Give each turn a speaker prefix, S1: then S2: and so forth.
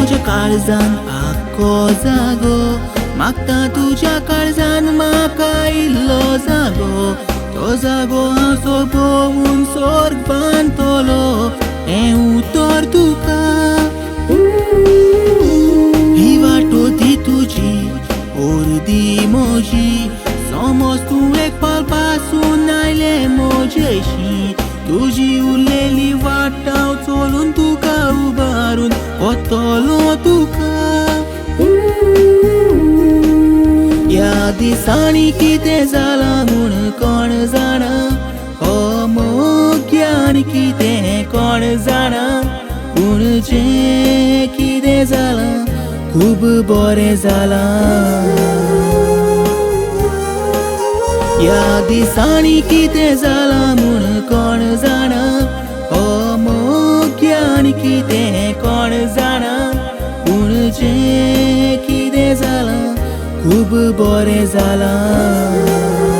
S1: म्हज्या काळजान आख्खो जागो, मागता तुज्या काळजान म्हाका इल्लो जागो. तो जागो हांव सोपोवन स्वर्ग बांदतलो, हें उतर तुका. ही वाटो ती तुजी, अर्दी म्हजी. समज तूं एक पाल पासून आयलें म्हजेशी, तुजी उरलेली वाट हांव चलून तुका उबारून वतलो तुका. ह्या दिसांनी कितें जालां म्हूण कोण जाणा, हो मोग्यान कितें कोण जाणा. पूण जें कितें जालां खूब बरें जालां. ह्या दिसांनी कितें जालां म्हूण कोण जाणा, हो मोग्यान कितें कोण जाणा. पूण जें कितें जालां खूब बरें जालां.